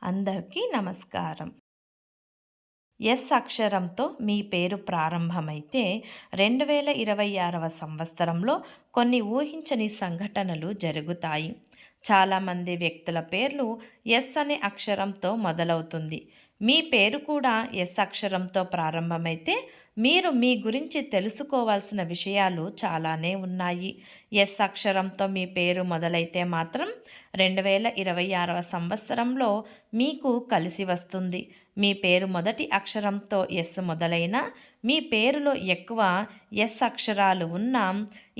అందరికీ నమస్కారం. ఎస్ అక్షరంతో మీ పేరు ప్రారంభమైతే 2026వ సంవత్సరంలో కొన్ని ఊహించని సంఘటనలు జరుగుతాయి. చాలామంది వ్యక్తుల పేర్లు ఎస్ అనే అక్షరంతో మొదలవుతుంది. మీ పేరు కూడా ఎస్ అక్షరంతో ప్రారంభమైతే మీరు మీ గురించి తెలుసుకోవాల్సిన విషయాలు చాలానే ఉన్నాయి. ఎస్ అక్షరంతో మీ పేరు మొదలైతే మాత్రం 2026వ సంవత్సరంలో మీకు కలిసి వస్తుంది. మీ పేరు మొదటి అక్షరంతో ఎస్ మొదలైన మీ పేరులో ఎక్కువ ఎస్ అక్షరాలు ఉన్న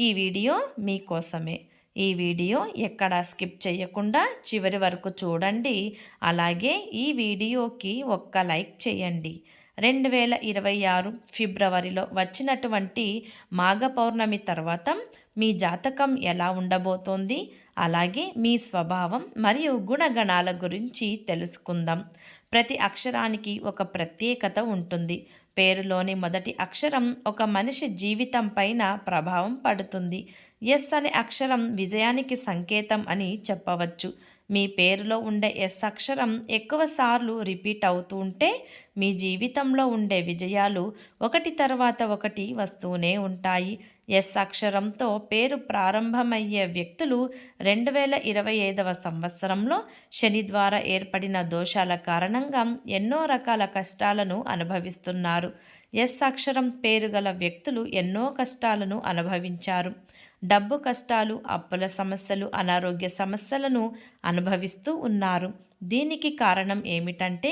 ఈ వీడియో మీకోసమే. ఈ వీడియో ఎక్కడా స్కిప్ చేయకుండా చివరి వరకు చూడండి. అలాగే ఈ వీడియోకి ఒక్క లైక్ చేయండి. 2026 ఫిబ్రవరిలో వచ్చినటువంటి మాఘ పౌర్ణమి తర్వాత మీ జాతకం ఎలా ఉండబోతోంది, అలాగే మీ స్వభావం మరియు గుణగణాల గురించి తెలుసుకుందాం. ప్రతి అక్షరానికి ఒక ప్రత్యేకత ఉంటుంది. పేరులోని మొదటి అక్షరం ఒక మనిషి జీవితం పైన ప్రభావం పడుతుంది. ఎస్ అనే అక్షరం విజయానికి సంకేతం అని చెప్పవచ్చు. మీ పేరులో ఉండే ఎస్ అక్షరం ఎక్కువసార్లు రిపీట్ అవుతూ ఉంటే మీ జీవితంలో ఉండే విజయాలు ఒకటి తర్వాత ఒకటి వస్తూనే ఉంటాయి. ఎస్ అక్షరంతో పేరు ప్రారంభమయ్యే వ్యక్తులు 2025వ సంవత్సరంలో శని ద్వారా ఏర్పడిన దోషాల కారణంగా ఎన్నో రకాల కష్టాలను అనుభవిస్తున్నారు. ఎస్ అక్షరం పేరు గల వ్యక్తులు ఎన్నో కష్టాలను అనుభవించారు. డబ్బు కష్టాలు, అప్పుల సమస్యలు, అనారోగ్య సమస్యలను అనుభవిస్తూ ఉన్నారు. దీనికి కారణం ఏమిటంటే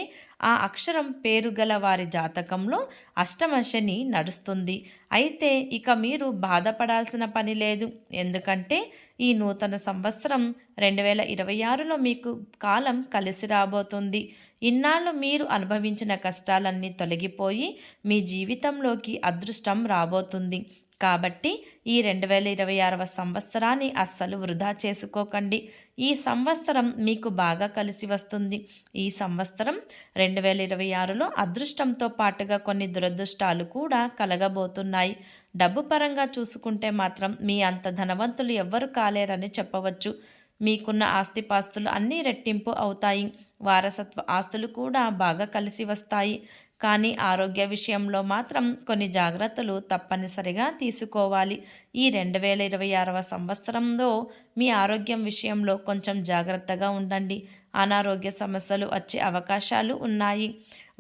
ఆ అక్షరం పేరు గల వారి జాతకంలో అష్టమ శని నడుస్తుంది. అయితే ఇక మీరు బాధపడాల్సిన పని లేదు. ఎందుకంటే ఈ నూతన సంవత్సరం 2026లో మీకు కాలం కలిసి రాబోతుంది. ఇన్నాళ్ళు మీరు అనుభవించిన కష్టాలన్నీ తొలగిపోయి మీ జీవితంలోకి అదృష్టం రాబోతుంది. కాబట్టి ఈ 2026వ సంవత్సరాన్ని అస్సలు వృధా చేసుకోకండి. ఈ సంవత్సరం మీకు బాగా కలిసి వస్తుంది. ఈ సంవత్సరం 2026లో అదృష్టంతో పాటుగా కొన్ని దురదృష్టాలు కూడా కలగబోతున్నాయి. డబ్బు పరంగా చూసుకుంటే మాత్రం మీ అంత ధనవంతులు ఎవ్వరు కాలేరని చెప్పవచ్చు. మీకున్న ఆస్తిపాస్తులు అన్నీ రెట్టింపు అవుతాయి. వారసత్వ ఆస్తులు కూడా బాగా కలిసి వస్తాయి. కానీ ఆరోగ్య విషయంలో మాత్రం కొన్ని జాగ్రత్తలు తప్పనిసరిగా తీసుకోవాలి. ఈ 2026వ సంవత్సరంలో మీ ఆరోగ్యం విషయంలో కొంచెం జాగ్రత్తగా ఉండండి. అనారోగ్య సమస్యలు వచ్చే అవకాశాలు ఉన్నాయి.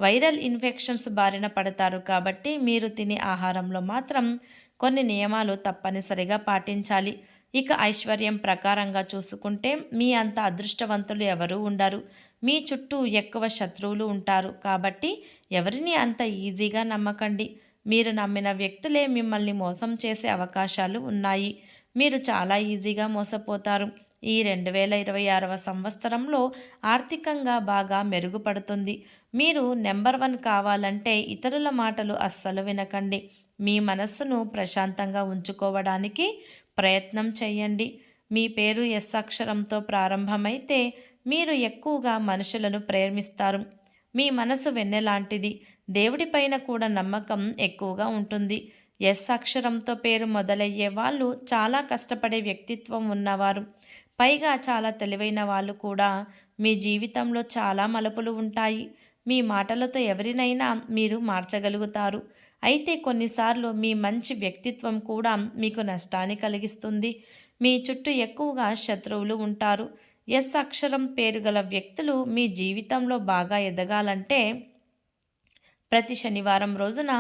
వైరల్ ఇన్ఫెక్షన్స్ బారిన పడతారు. కాబట్టి మీరు తినే ఆహారంలో మాత్రం కొన్ని నియమాలు తప్పనిసరిగా పాటించాలి. ఇక ఐశ్వర్యం ప్రకారంగా చూసుకుంటే మీ అంత అదృష్టవంతులు ఎవరూ ఉండరు. మీ చుట్టూ ఎక్కువ శత్రువులు ఉంటారు. కాబట్టి ఎవరిని అంత ఈజీగా నమ్మకండి. మీరు నమ్మిన వ్యక్తులే మిమ్మల్ని మోసం చేసే అవకాశాలు ఉన్నాయి. మీరు చాలా ఈజీగా మోసపోతారు. ఈ 2026వ సంవత్సరంలో ఆర్థికంగా బాగా మెరుగుపడుతుంది. మీరు నెంబర్ 1 కావాలంటే ఇతరుల మాటలు అస్సలు వినకండి. మీ మనస్సును ప్రశాంతంగా ఉంచుకోవడానికి ప్రయత్నం చేయండి. మీ పేరు ఎస్ అక్షరంతో ప్రారంభమైతే మీరు ఎక్కువగా మనుషులను ప్రేమిస్తారు. మీ మనసు వెన్నెలాంటిది. దేవుడిపైన కూడా నమ్మకం ఎక్కువగా ఉంటుంది. ఎస్ అక్షరంతో పేరు మొదలయ్యే వాళ్ళు చాలా కష్టపడే వ్యక్తిత్వం ఉన్నవారు. పైగా చాలా తెలివైన వాళ్ళు కూడా. మీ జీవితంలో చాలా మలుపులు ఉంటాయి. మీ మాటలతో ఎవరినైనా మీరు మార్చగలుగుతారు. అయితే కొన్నిసార్లు మీ మంచి వ్యక్తిత్వం కూడా మీకు నష్టాన్ని కలిగిస్తుంది. మీ చుట్టూ ఎక్కువగా శత్రువులు ఉంటారు. ఎస్ అక్షరం పేరు గల వ్యక్తులు మీ జీవితంలో బాగా ఎదగాలంటే ప్రతి శనివారం రోజున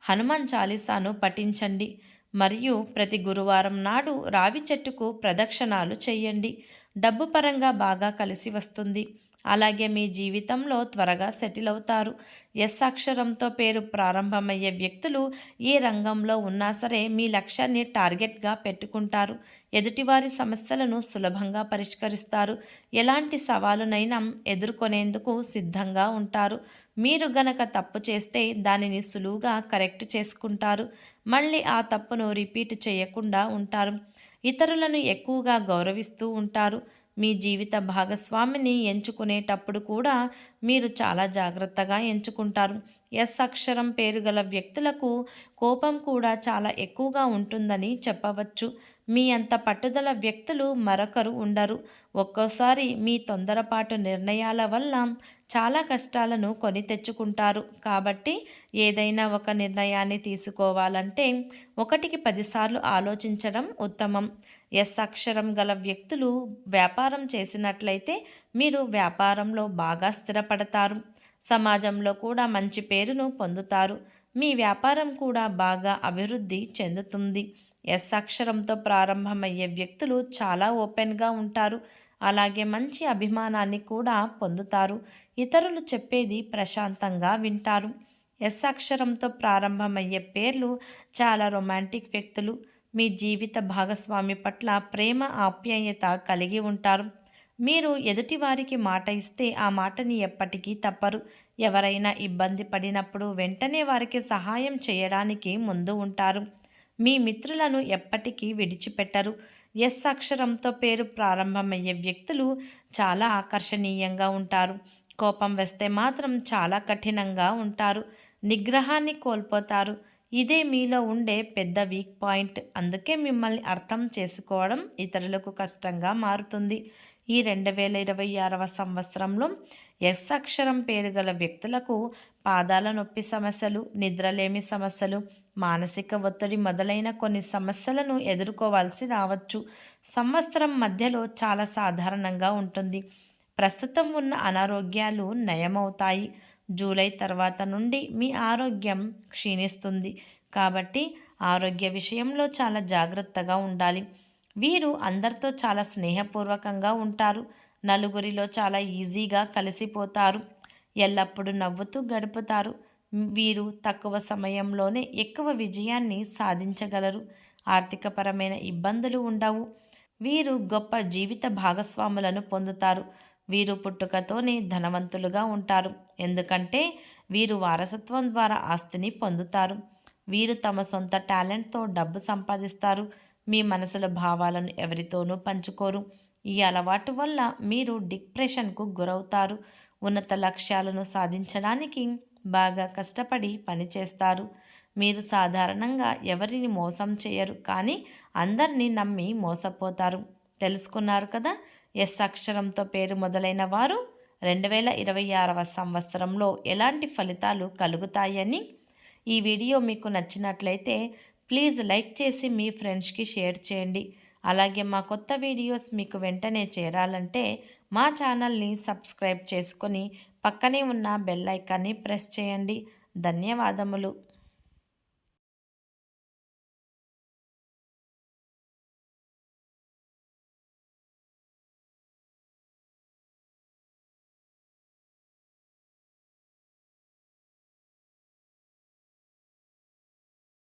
హనుమాన్ చాలీసాను పఠించండి. మరియు ప్రతి గురువారం నాడు రావి చెట్టుకు ప్రదక్షిణాలు చేయండి. డబ్బు పరంగా బాగా కలిసి వస్తుంది. అలాగే మీ జీవితంలో త్వరగా సెటిల్ అవుతారు. ఎస్ అక్షరంతో పేరు ప్రారంభమయ్యే వ్యక్తులు ఏ రంగంలో ఉన్నా సరే మీ లక్ష్యాన్ని టార్గెట్గా పెట్టుకుంటారు. ఎదుటివారి సమస్యలను సులభంగా పరిష్కరిస్తారు. ఎలాంటి సవాలునైనా ఎదుర్కొనేందుకు సిద్ధంగా ఉంటారు. మీరు గనక తప్పు చేస్తే దానిని సులువుగా కరెక్ట్ చేసుకుంటారు. మళ్ళీ ఆ తప్పును రిపీట్ చేయకుండా ఉంటారు. ఇతరులను ఎక్కువగా గౌరవిస్తూ ఉంటారు. మీ జీవిత భాగస్వామిని ఎంచుకునేటప్పుడు కూడా మీరు చాలా జాగ్రత్తగా ఎంచుకుంటారు. ఎస్ అక్షరం పేరు గల వ్యక్తులకు కోపం కూడా చాలా ఎక్కువగా ఉంటుందని చెప్పవచ్చు. మీ అంత పట్టుదల వ్యక్తులు మరొకరు ఉండరు. ఒక్కోసారి మీ తొందరపాటు నిర్ణయాల వల్ల చాలా కష్టాలను కొని తెచ్చుకుంటారు. కాబట్టి ఏదైనా ఒక నిర్ణయాన్ని తీసుకోవాలంటే 1కి 10 సార్లు ఆలోచించడం ఉత్తమం. ఎస్ అక్షరం గల వ్యక్తులు వ్యాపారం చేసినట్లయితే మీరు వ్యాపారంలో బాగా స్థిరపడతారు. సమాజంలో కూడా మంచి పేరును పొందుతారు. మీ వ్యాపారం కూడా బాగా అభివృద్ధి చెందుతుంది. ఎస్ అక్షరంతో ప్రారంభమయ్యే వ్యక్తులు చాలా ఓపెన్గా ఉంటారు. అలాగే మంచి అభిమానాన్ని కూడా పొందుతారు. ఇతరులు చెప్పేది ప్రశాంతంగా వింటారు. ఎస్ అక్షరంతో ప్రారంభమయ్యే పేర్లు చాలా రొమాంటిక్ వ్యక్తులు. మీ జీవిత భాగస్వామి పట్ల ప్రేమ ఆప్యాయత కలిగి ఉంటారు. మీరు ఎదుటివారికి మాట ఇస్తే ఆ మాటని ఎప్పటికీ తప్పరు. ఎవరైనా ఇబ్బంది పడినప్పుడు వెంటనే వారికి సహాయం చేయడానికి ముందు ఉంటారు. మీ మిత్రులను ఎప్పటికీ విడిచిపెట్టరు. ఎస్ అక్షరంతో పేరు ప్రారంభమయ్యే వ్యక్తులు చాలా ఆకర్షణీయంగా ఉంటారు. కోపం వస్తే మాత్రం చాలా కఠినంగా ఉంటారు. నిగ్రహాన్ని కోల్పోతారు. ఇదే మీలో ఉండే పెద్ద వీక్ పాయింట్. అందుకే మిమ్మల్ని అర్థం చేసుకోవడం ఇతరులకు కష్టంగా మారుతుంది. ఈ 2026వ సంవత్సరంలో ఎస్ అక్షరం పేరు గల వ్యక్తులకు పాదాల నొప్పి సమస్యలు, నిద్రలేమి సమస్యలు, మానసిక ఒత్తిడి మొదలైన కొన్ని సమస్యలను ఎదుర్కోవాల్సి రావచ్చు. సంవత్సరం మధ్యలో చాలా సాధారణంగా ఉంటుంది. ప్రస్తుతం ఉన్న అనారోగ్యాలు నయమవుతాయి. జూలై తర్వాత నుండి మీ ఆరోగ్యం క్షీణిస్తుంది. కాబట్టి ఆరోగ్య విషయంలో చాలా జాగ్రత్తగా ఉండాలి. వీరు అందరితో చాలా స్నేహపూర్వకంగా ఉంటారు. నలుగురిలో చాలా ఈజీగా కలిసిపోతారు. ఎల్లప్పుడూ నవ్వుతూ గడుపుతారు. వీరు తక్కువ సమయంలోనే ఎక్కువ విజయాన్ని సాధించగలరు. ఆర్థికపరమైన ఇబ్బందులు ఉండవు. వీరు గొప్ప జీవిత భాగస్వాములను పొందుతారు. వీరు పుట్టుకతోనే ధనవంతులుగా ఉంటారు. ఎందుకంటే వీరు వారసత్వం ద్వారా ఆస్తిని పొందుతారు. వీరు తమ సొంత టాలెంట్తో డబ్బు సంపాదిస్తారు. మీ మనసుల భావాలను ఎవరితోనూ పంచుకోరు. ఈ అలవాటు వల్ల మీరు డిప్రెషన్కు గురవుతారు. ఉన్నత లక్ష్యాలను సాధించడానికి బాగా కష్టపడి పనిచేస్తారు. మీరు సాధారణంగా ఎవరిని మోసం చేయరు, కానీ అందరినీ నమ్మి మోసపోతారు. తెలుసుకున్నారు కదా? ఎస్ అక్షరంతో పేరు మొదలైన వారు 2026వ సంవత్సరంలో ఎలాంటి ఫలితాలు కలుగుతాయని. ఈ వీడియో మీకు నచ్చినట్లయితే ప్లీజ్ లైక్ చేసి మీ ఫ్రెండ్స్కి షేర్ చేయండి. అలాగే మా కొత్త వీడియోస్ మీకు వెంటనే చేరాలంటే మా ఛానల్ని సబ్స్క్రైబ్ చేసుకొని పక్కనే ఉన్న బెల్ ఐకాన్ని ప్రెస్ చేయండి. ధన్యవాదములు.